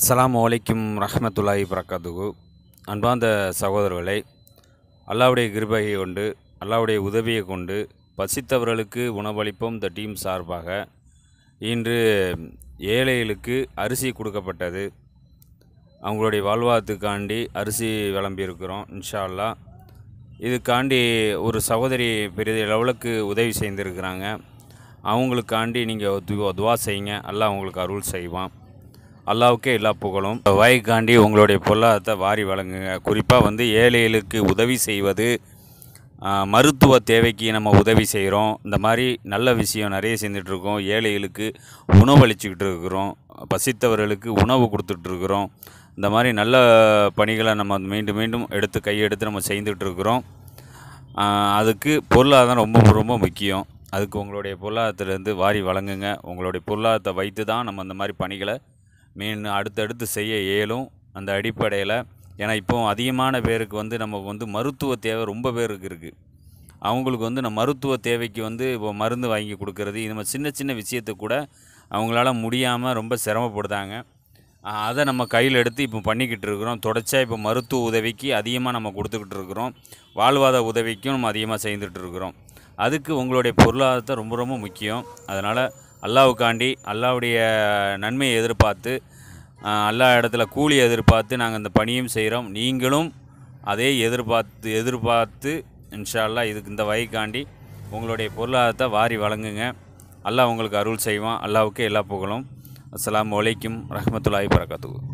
அஸ்ஸலாமு அலைக்கும் ரஹ்மத்துல்லாஹி வரகாத்துஹு. அன்பார்ந்த சகோதரர்களை, அல்லாஹ்வுடைய கிருபையை கொண்டு, அல்லாஹ்வுடைய உதவியை கொண்டு பசித்தவர்களுக்கு உணவளிப்போம் இந்த டீம் சார்பாக இன்று ஏழைகளுக்கு அரிசி கொடுக்கப்பட்டது. அவங்களுடைய வாழ்வாதாரத்துக்காண்டி அரிசி விளம்பியிருக்கிறோம் இன்ஷா அல்லாஹ். இதுக்காண்டி ஒரு சகோதரி பெரிய லெவலுக்கு உதவி செய்திருக்கிறாங்க. அவங்களுக்காண்டி நீங்கள் துவா செய்யுங்க. அல்லாஹ் உங்களுக்கு அருள் செய்வான். அல்லாவுக்கே எல்லா புகழும். வாய்க்காண்டி உங்களுடைய பொருளாதாரத்தை வாரி வழங்குங்க. குறிப்பாக ஏழைகளுக்கு உதவி செய்வது, மருத்துவ தேவைக்கு நம்ம உதவி செய்கிறோம். இந்த மாதிரி நல்ல விஷயம் நிறைய செஞ்சிட்ருக்கோம். ஏழைகளுக்கு உணவளிச்சுக்கிட்டு இருக்கிறோம். பசித்தவர்களுக்கு உணவு கொடுத்துட்ருக்குறோம். இந்த மாதிரி நல்ல பணிகளை நம்ம மீண்டும் மீண்டும் கையெடுத்து நம்ம செய்துட்ருக்குறோம். அதுக்கு பொருளாதாரம் ரொம்ப ரொம்ப முக்கியம். அதுக்கு உங்களுடைய பொருளாதாரத்திலேருந்து வாரி வழங்குங்க. உங்களுடைய பொருளாதாரத்தை வைத்து தான் நம்ம இந்த மாதிரி பணிகளை அடுத்தடுத்து செய்ய இயலும். அந்த அடிப்படையில் ஏன்னா இப்போது அதிகமான பேருக்கு நம்ம மருத்துவ தேவை ரொம்ப பேருக்கு இருக்குது. அவங்களுக்கு நம்ம மருத்துவ தேவைக்கு இப்போ மருந்து வாங்கி கொடுக்கறது, இது மாதிரி சின்ன சின்ன விஷயத்தை கூட அவங்களால முடியாமல் ரொம்ப சிரமப்படுதாங்க. அதை நம்ம கையில் எடுத்து இப்போ பண்ணிக்கிட்டு இருக்கிறோம். தொடர்ச்சியாக இப்போ மருத்துவ உதவிக்கு அதிகமாக நம்ம கொடுத்துக்கிட்டு இருக்கிறோம். வாழ்வாதார உதவிக்கும் நம்ம அதிகமாக செய்துட்டு இருக்கிறோம். அதுக்கு உங்களுடைய பொருளாதாரத்தை ரொம்ப ரொம்ப முக்கியம். அதனால் அல்லாவுக்காண்டி, அல்லாவுடைய நன்மையை எதிர்பார்த்து, அல்லாஹ் இடத்துல கூலி எதிர்பார்த்து நாங்கள் இந்த பணியும் செய்கிறோம். நீங்களும் அதே எதிர்பார்த்து இன்ஷா அல்லாஹ் இதுக்கு இந்த வகைக்காண்டி உங்களுடைய பொருளாதாரத்தை வாரி வழங்குங்க. அல்லாஹ் உங்களுக்கு அருள் செய்வான். அல்லாவுக்கே எல்லா புகழும். அஸ்ஸலாமு அலைக்கும் ரஹ்மத்துல்லாஹி வரகாத்துஹு.